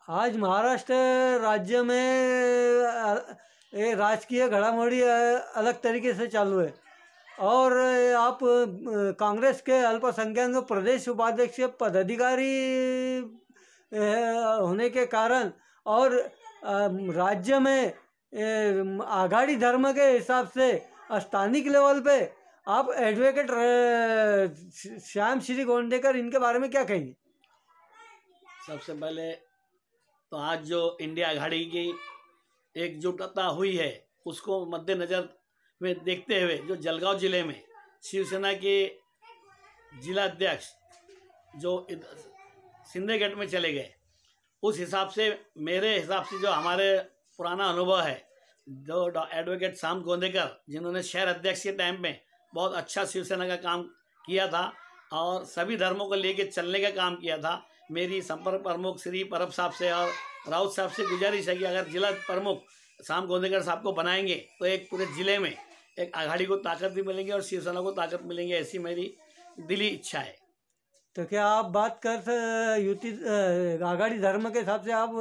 आज महाराष्ट्र राज्य में ये राजकीय घडामोडी अलग तरीके से चालू है और आप कांग्रेस के अल्पसंख्यक प्रदेश उपाध्यक्ष पदाधिकारी होने के कारण और राज्य में आघाड़ी धर्म के हिसाब से स्थानिक लेवल पे आप एडवोकेट श्याम श्री गोंडेकर इनके बारे में क्या कहेंगे? सबसे पहले तो आज जो इंडिया आघाड़ी की एकजुटता हुई है उसको मद्देनजर में देखते हुए जो जलगांव जिले में शिवसेना के जिला अध्यक्ष जो सिंधेगढ़ में चले गए, उस हिसाब से मेरे हिसाब से जो हमारे पुराना अनुभव है, जो एडवोकेट श्याम गोंदेकर जिन्होंने शहर अध्यक्ष के टाइम में बहुत अच्छा शिवसेना का काम किया था और सभी धर्मों को लेकर चलने का काम किया था। मेरी संपर्क प्रमुख श्री परब साहब से और राउत साहब से गुजारिश है कि अगर जिला प्रमुख श्याम गोंदेकर साहब को बनाएंगे तो एक पूरे जिले में एक आघाड़ी को ताकत भी मिलेंगी और शिवसेना को ताकत मिलेंगी, ऐसी मेरी दिली इच्छा है। तो क्या आप बात कर युति आघाड़ी धर्म के हिसाब से आप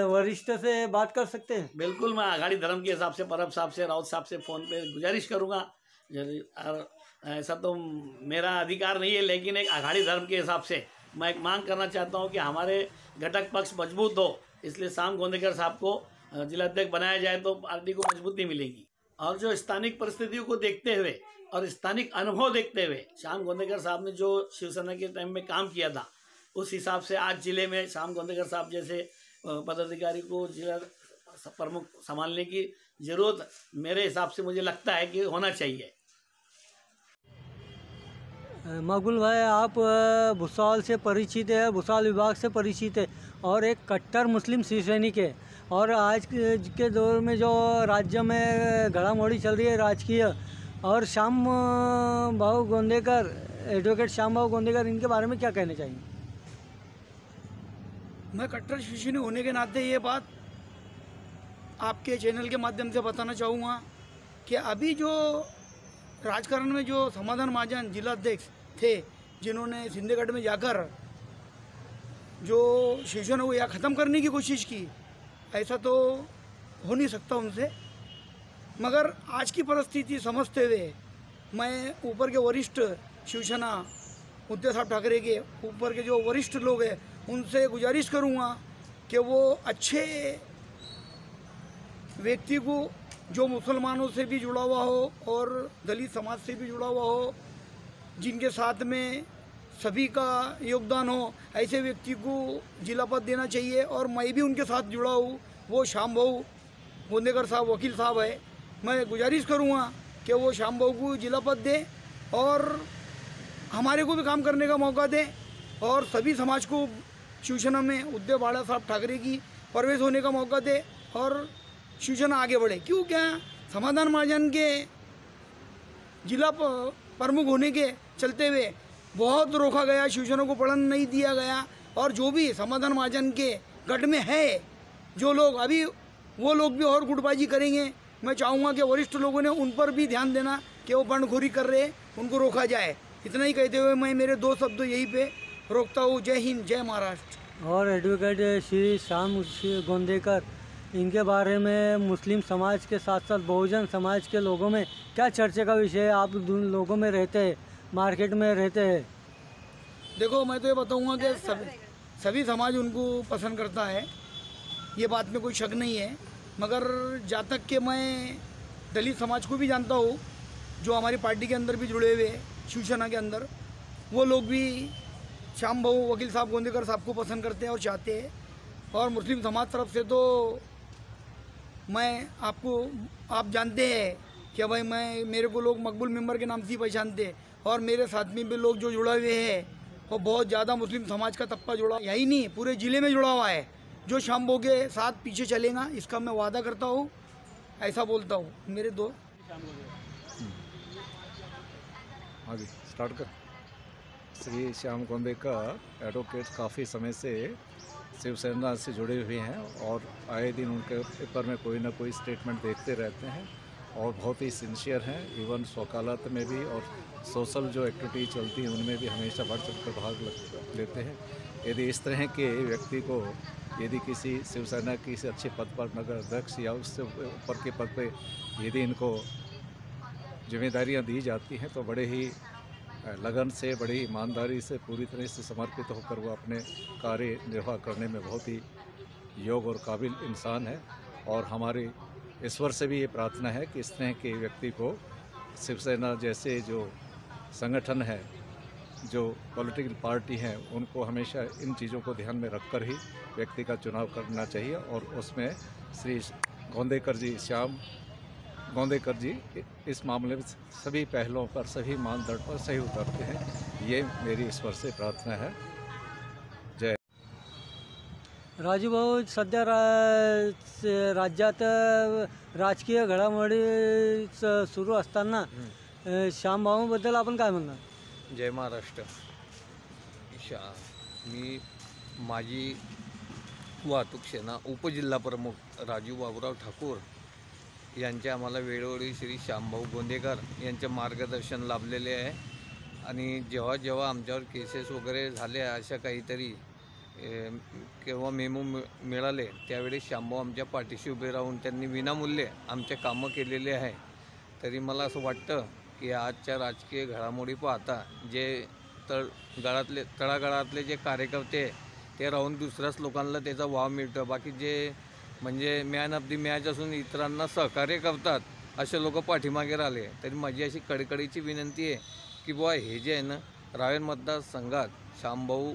वरिष्ठ से बात कर सकते हैं? बिल्कुल, मैं आघाड़ी धर्म के हिसाब से परब साहब से राउत साहब से फ़ोन पे गुजारिश करूँगा। और ऐसा तो मेरा अधिकार नहीं है, लेकिन एक आघाड़ी धर्म के हिसाब से मैं एक मांग करना चाहता हूं कि हमारे घटक पक्ष मजबूत हो, इसलिए श्याम गोंदेकर साहब को जिला अध्यक्ष बनाया जाए तो पार्टी को मजबूती मिलेगी। और जो स्थानिक परिस्थितियों को देखते हुए और स्थानिक अनुभव देखते हुए श्याम गोंदेकर साहब ने जो शिवसेना के टाइम में काम किया था, उस हिसाब से आज जिले में श्याम गोंदेकर साहब जैसे पदाधिकारी को जिला प्रमुख संभालने की जरूरत मेरे हिसाब से मुझे लगता है कि होना चाहिए। मकबूल भाई, आप भुसावल से परिचित है, भुसावल विभाग से परिचित है और एक कट्टर मुस्लिम शिवसैनिक है, और आज के दौर में जो राज्य में घडामोडी चल रही है राजकीय, और श्याम भाऊ गोंदेकर, एडवोकेट श्याम भाऊ गोंदेकर, इनके बारे में क्या कहना चाहिए? मैं कट्टर शिवसैनिक होने के नाते ये बात आपके चैनल के माध्यम से बताना चाहूँगा कि अभी जो राजकारण में जो समाधान महाजन जिला अध्यक्ष थे, जिन्होंने सिंधेगढ़ में जाकर जो शिवसेना को यहाँ ख़त्म करने की कोशिश की, ऐसा तो हो नहीं सकता उनसे। मगर आज की परिस्थिति समझते हुए मैं ऊपर के वरिष्ठ शिवसेना उद्धव साहब ठाकरे के ऊपर के जो वरिष्ठ लोग हैं उनसे गुजारिश करूँगा कि वो अच्छे व्यक्ति को जो मुसलमानों से भी जुड़ा हुआ हो और दलित समाज से भी जुड़ा हुआ हो, जिनके साथ में सभी का योगदान हो, ऐसे व्यक्ति को जिला पद देना चाहिए। और मैं भी उनके साथ जुड़ा हूँ, वो श्याम भाऊ गोंदेकर साहब वकील साहब है। मैं गुजारिश करूँगा कि वो श्याम भाऊ को जिला पद दे और हमारे को भी काम करने का मौका दे और सभी समाज को शिवसेना में उद्धव बाला साहब ठाकरे की प्रवेश होने का मौका दे और शिवसेना आगे बढ़े। क्यों, क्या समाधान महाजन के जिला प्रमुख होने के चलते हुए बहुत रोका गया, शिवसेना को पढ़न नहीं दिया गया, और जो भी समाधान महाजन के गठ में है जो लोग, अभी वो लोग भी और गुटबाजी करेंगे। मैं चाहूँगा कि वरिष्ठ लोगों ने उन पर भी ध्यान देना कि वो बंडखोरी कर रहे, उनको रोका जाए। इतना ही कहते हुए मैं मेरे दो शब्द यहीं पे रोकता हूँ। जय हिंद, जय महाराष्ट्र। और एडवोकेट श्री श्याम गोंदेकर, इनके बारे में मुस्लिम समाज के साथ साथ बहुजन समाज के लोगों में क्या चर्चा का विषय है? आप लोगों में रहते हैं, मार्केट में रहते हैं। देखो, मैं तो ये बताऊंगा कि सभी समाज उनको पसंद करता है, ये बात में कोई शक नहीं है। मगर जहाँ तक कि मैं दलित समाज को भी जानता हूँ, जो हमारी पार्टी के अंदर भी जुड़े हुए शिवसेना के अंदर, वो लोग भी श्याम भाऊ वकील साहब गोंदेकर साहब को पसंद करते हैं और चाहते हैं। और मुस्लिम समाज तरफ से तो मैं आप जानते हैं कि भाई मेरे को लोग मकबूल मेंबर के नाम से ही पहचानते, और मेरे साथ में भी लोग जो जुड़ा हुए हैं वो बहुत ज़्यादा मुस्लिम समाज का तबका जुड़ा, यही नहीं पूरे ज़िले में जुड़ा हुआ है, जो श्याम भाऊ के साथ पीछे चलेगा, इसका मैं वादा करता हूँ, ऐसा बोलता हूँ। मेरे दो आगे स्टार्ट कर। श्री श्याम गोंदेकर एडवोकेट काफ़ी समय से शिवसेना से जुड़े हुए हैं और आए दिन उनके पेपर में कोई ना कोई स्टेटमेंट देखते रहते हैं और बहुत ही सिंसियर हैं। इवन वकालत में भी और सोशल जो एक्टिविटी चलती है उनमें भी हमेशा बढ़ चढ़ कर भाग लेते हैं। यदि इस तरह के व्यक्ति को यदि किसी शिवसेना की किसी अच्छे पद पर नगर अध्यक्ष या उससे ऊपर के पद पे यदि इनको जिम्मेदारियां दी जाती हैं तो बड़े ही लगन से, बड़ी ईमानदारी से, पूरी तरह से समर्पित होकर वो अपने कार्य निर्वाह करने में बहुत ही योग्य और काबिल इंसान है। और हमारी ईश्वर से भी ये प्रार्थना है कि इस तरह के व्यक्ति को शिवसेना जैसे जो संगठन है, जो पॉलिटिकल पार्टी हैं, उनको हमेशा इन चीज़ों को ध्यान में रखकर ही व्यक्ति का चुनाव करना चाहिए। और उसमें श्री गोंदेकर जी, श्याम गोंदेकर जी इस मामले में सभी पहलुओं पर, सभी मानदंड पर सही उतरते हैं। ये मेरी ईश्वर से प्रार्थना है। जय। राजू भाऊ, सध्या राज्यात राजकीय घडामोडी सुरू असताना श्यामभाऊबद्दल आपण काय म्हणणार? जय महाराष्ट्र. मी माजी वाहतूक सेना उपजिल्हा प्रमुख राजू बाबूराव ठाकूर यांचे आम्हाला वेळोवेळी श्री श्यामभाऊ गोंदेकर यांचे मार्गदर्शन लाभलेले आहे. आणि जेव्हा जेव्हा आमच्यावर केसेस वगैरे झाले, अशा काहीतरी केव्हा मेमो मिळाले, त्यावेळी श्यामभाऊ आमच्या पाठीशी उभे राहून त्यांनी विनामूल्य आमचे कामं केलेले आहे. तरी मला असं वाटतं की आजच्या राजकीय घडामोडी पाहता जे तळागाळातले जे कार्यकर्ते ते राहून दुसऱ्याच लोकांना त्याचा वाव मिळतो. बाकी जे म्हणजे मॅन ऑफ दी मॅच असून इतरांना सहकार्य करतात असे लोक पाठीमागे राहिले. तरी माझी अशी कडकडीची विनंती आहे की बुवा हे जे आहे ना, रावेर मतदारसंघात श्यामभाऊ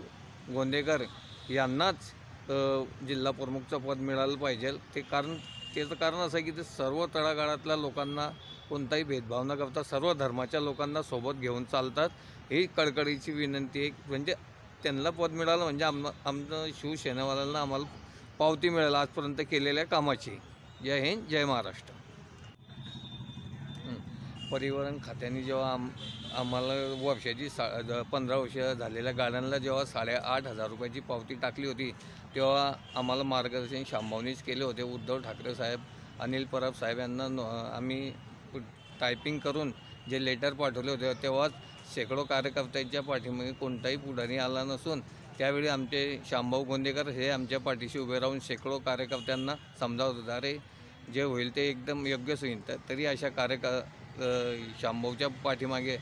गोंदेकर यांनाच जिल्हा प्रमुखचं पद मिळालं पाहिजे. त्याचं कारण असं आहे की ते सर्व तळागाळातल्या लोकांना कोणताही भेदभाव न करता सर्व धर्माच्या लोकांना सोबत घेऊन चालतात. ही कडकडीची विनंती आहे. म्हणजे त्यांना पद मिळालं म्हणजे आमचं शिवसेनावाल्यांना आम्हाला पावती मिळेल आजपर्यंत केलेल्या कामाची. जय हिंद, जय महाराष्ट्र. परिवहन खात्याने जेव्हा आम्हाला वर्षाची 15 वर्ष झालेल्या गाड्यांना जेव्हा 8,500 रुपयाची पावती टाकली होती, तेव्हा आम्हाला मार्गदर्शन श्यामभाऊनीच केले होते. उद्धव ठाकरे साहेब, अनिल परब साहेब यांना आम्ही टायपिंग करून जे लेटर पाठवले होते, तेव्हाच शेकडो कार्यकर्त्यांच्या पाठीमागे कोणताही पुढारी आला नसून त्यावेळी आमचे श्यामभाऊ गोंदेकर हे आमच्या पाठीशी उभे राहून शेकडो कार्यकर्त्यांना समजावत होते, अरे जे होईल ते एकदम योग्यच होईल. तरी अशा श्यामभाऊच्या पाठीमागे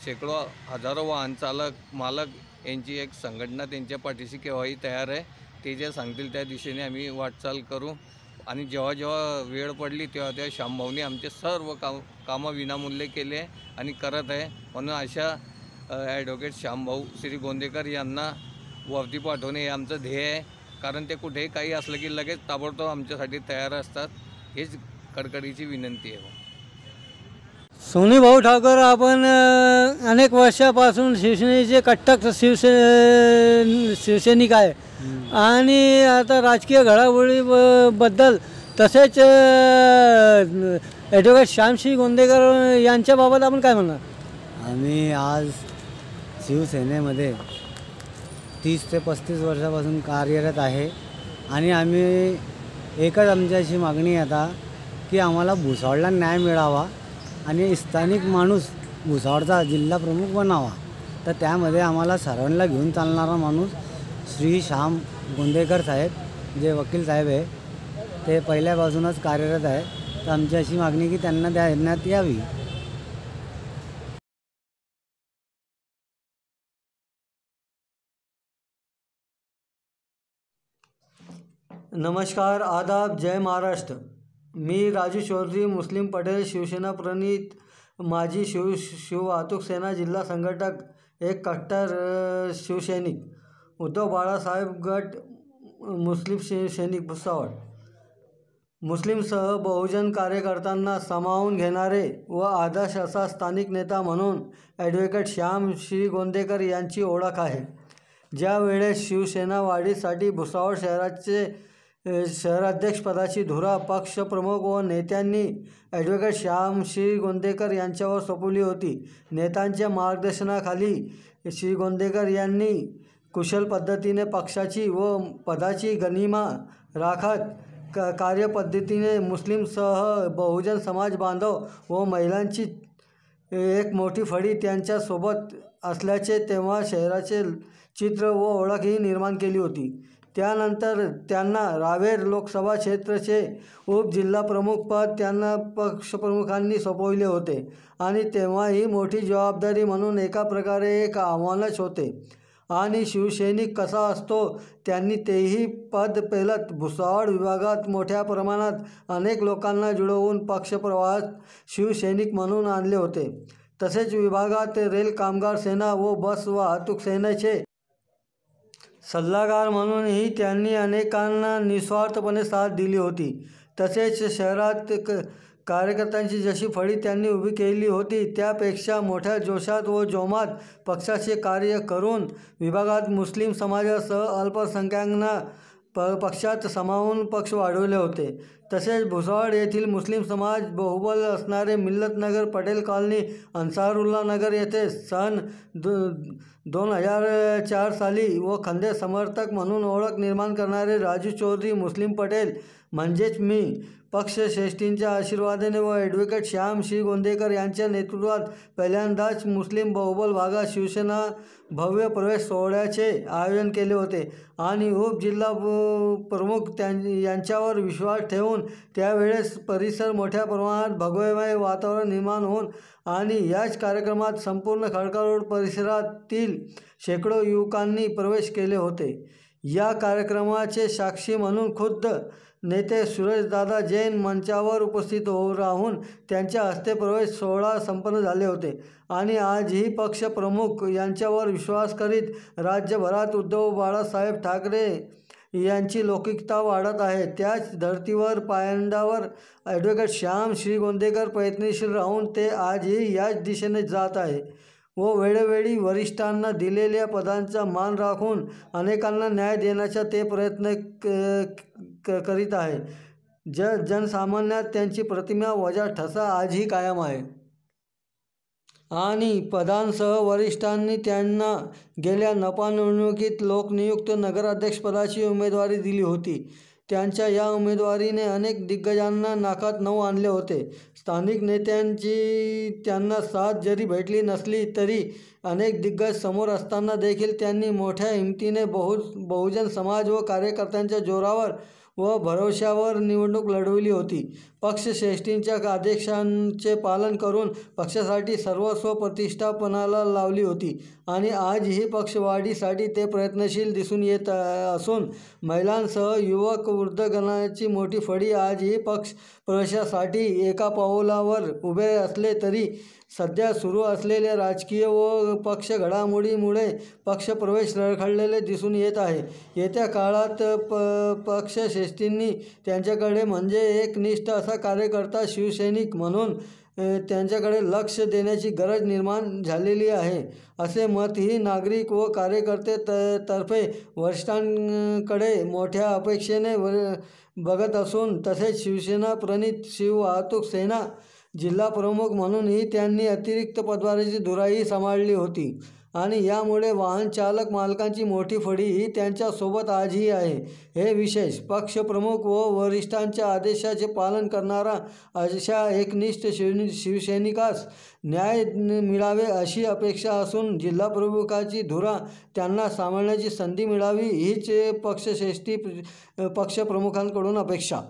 शेकडो हजारो वाहन चालक, मालक यांची एक संघटना त्यांच्या पाठीशी केव्हाही तयार आहे. ते जे सांगतील त्या दिशेने आम्ही वाटचाल करू. आणि जेव्हा जेव्हा वेळ पडली तेव्हा श्यामभाऊने आमचे सर्व कामं विनामूल्य केले आणि करत आहे. म्हणून अशा ॲडव्होकेट श्यामभाऊ श्री गोंदेकर यांना वरती पाठवणे हे आमचं ध्येय आहे. कारण ते कुठेही काही असलं की लगेच ताबडतोब आमच्यासाठी तयार असतात. हेच कडकडीची विनंती आहे. सोनी भाऊ ठाकर, आपण अनेक वर्षापासून शिवसेनेचे कट्टर शिवसैनिक आहे आणि आता राजकीय घडामोडीबद्दल तसेच ॲडव्होकेट श्यामश्री गोंदेकर यांच्याबाबत आपण काय म्हणणार? आम्ही आज शिवसेनेमध्ये 30 ते 35 वर्षापासून कार्यरत आहे आणि आम्ही एकच आमच्याशी मागणी आता की आम्हाला भुसावळला न्याय मिळावा आणि स्थानिक माणूस भुसावळचा जिल्हा प्रमुख बनावा. तर त्यामध्ये आम्हाला सर्वांना घेऊन चालणारा माणूस श्री श्याम गोंदेकर साहेब जे वकील साहेब आहे ते पहिल्यापासूनच कार्यरत आहे. तर आमची अशी मागणी की त्यांना देण्यात यावी. नमस्कार, आदाब, जय महाराष्ट्र. मी राजू चौधरी, मुस्लिम पटेल, शिवसेना प्रणित, माजी शिव वाहतूक सेना जिल्हा संघटक, एक कट्टर शिवसैनिक, उद्धव बाळासाहेब गट, मुस्लिम शिवसैनिक भुसावळ. मुस्लिमसह बहुजन कार्यकर्त्यांना सामावून घेणारे व आदर्श असा स्थानिक नेता म्हणून ॲडव्होकेट श्यामश्री गोंदेकर यांची ओळख आहे. ज्या वेळेस शिवसेना वाढीसाठी भुसावळ शहराचे शहराध्यक्षपदाची धुरा पक्षप्रमुख व नेत्यांनी ॲडव्होकेट श्यामश्री गोंदेकर यांच्यावर सोपवली होती. नेत्यांच्या मार्गदर्शनाखाली श्री गोंदेकर यांनी कुशल पद्धतीने पक्षाची व पदाची गनिमा राखत कार्यपद्धतीने मुस्लिमसह बहुजन समाज बांधव व महिलांची एक मोठी फळी त्यांच्यासोबत असल्याचे तेव्हा शहराचे चित्र व ओळखही निर्माण केली होती. त्यानंतर त्यांना रावेर लोकसभा क्षेत्राचे उपजिल्हाप्रमुख पद त्यांना पक्षप्रमुखांनी सोपवले होते आणि तेव्हा ही मोठी जबाबदारी म्हणून एका प्रकारे एक आव्हानच होते. आणि शिवसैनिक कसा असतो, त्यांनी तेही पद पेलत भुसावळ विभागात मोठ्या प्रमाणात अनेक लोकांना जुळवून पक्षप्रवाहात शिवसैनिक म्हणून आणले होते. तसेच विभागात रेल कामगार सेना व बस वाहतूक सेनेचे सल्लागार म्हणूनही त्यांनी अनेकांना निस्वार्थपणे साथ दिली होती. तसेच शहरात कार्यकर्त्यांची जशी फळी त्यांनी उभी केली होती त्यापेक्षा मोठ्या जोशात व जोमात पक्षाचे कार्य करून विभागात मुस्लिम समाजासह अल्पसंख्याकांना पक्षात सामावून पक्ष वाढवले होते. तसेच भुसावळ येथील मुस्लिम समाज बहुबल असणारे मिल्लतनगर, पटेल कॉलनी, अन्सारुल्ला नगर येथे सन 2004 साली व खंदे समर्थक म्हणून ओळख निर्माण करणारे राजू चौधरी, मुस्लिम पटेल म्हणजेच मी, पक्षश्रेष्ठींच्या आशीर्वादाने व ॲडव्होकेट श्याम श्रीगोंदेकर यांच्या नेतृत्वात पहिल्यांदाच मुस्लिम बहुबल भागात शिवसेना भव्य प्रवेश सोहळ्याचे आयोजन केले होते आणि उपजिल्हा प्रमुख यांच्यावर विश्वास ठेवून त्यावेळेस परिसर मोठ्या प्रमाणात भगवमय वातावरण निर्माण होऊन आणि याच कार्यक्रमात संपूर्ण खडका रोड परिसरातील शेकडो युवकांनी प्रवेश केले होते. या कार्यक्रमाचे साक्षी म्हणून खुद्द नेते सुरेशदादा जैन मंचावर उपस्थित राहून त्यांच्या हस्ते प्रवेश सोहळा संपन्न झाले होते आणि आजही पक्षप्रमुख यांच्यावर विश्वास करीत राज्यभरात उद्धव बाळासाहेब ठाकरे यांची लौकिकता वाढत आहे. त्याच धर्तीवर पायंडावर ॲडव्होकेट श्याम श्रीगोंदेकर प्रयत्नशील राहून ते आजही याच दिशेने जात आहे व वेळोवेळी वरिष्ठांना दिलेल्या पदांचा मान राखून अनेकांना न्याय देण्याचा ते प्रयत्न करीत आहे. जनसामान्यात त्यांची प्रतिमा वजा ठसा आजही कायम आहे आणि पदांसह वरिष्ठांनी त्यांना गेल्या नपा निवडणुकीत लोकनियुक्त नगराध्यक्षपदाची उमेदवारी दिली होती. त्यांच्या या उमेदवारीने अनेक दिग्गजांना नाकात नऊ आणले होते. स्थानिक नेत्यांची त्यांना साथ जरी भेटली नसली तरी अनेक दिग्गज समोर असताना देखील त्यांनी मोठ्या हिमतीने बहुजन समाज व कार्यकर्त्यांच्या जोरावर व भरवशावर निवडणूक लढवली होती. पक्षश्रेष्ठींच्या आदेशांचे पालन करून पक्षासाठी सर्वस्व प्रतिष्ठा पणाला लावली होती आणि आजही पक्षवाढीसाठी ते प्रयत्नशील दिसून येत असून महिलांसह युवक वृद्धगणाची मोठी फळी आजही पक्ष प्रवेशासाठी एका पाऊलावर उभे असले तरी सध्या सुरू असलेल्या राजकीय व पक्ष घडामोडीमुळे पक्षप्रवेश रखडलेले दिसून येत आहे. येत्या काळात पक्षश्रेष्ठींनी त्यांच्याकडे म्हणजे एकनिष्ठ असा कार्यकर्ता शिवसैनिक म्हणून त्यांच्याकडे लक्ष देण्याची गरज निर्माण झालेली आहे असे मतही नागरिक व कार्यकर्ते तर्फे वरिष्ठांकडे मोठ्या अपेक्षेने बघत असून तसेच शिवसेना प्रणित शिववाहतूक सेना जिल्हा प्रमुख म्हणूनही त्यांनी अतिरिक्त पदभाराची धुराही सांभाळली होती आणि यामुळे वाहन चालक मालकांची मोठी फळीही त्यांच्यासोबत आजही आहे. हे विशेष. पक्षप्रमुख व वरिष्ठांच्या आदेशाचे पालन करणारा अशा एकनिष्ठ शिवसैनिकास न्याय मिळावे अशी अपेक्षा असून जिल्हाप्रमुखाची धुरा त्यांना सांभाळण्याची संधी मिळावी हीच पक्षश्रेष्ठी पक्षप्रमुखांकडून अपेक्षा.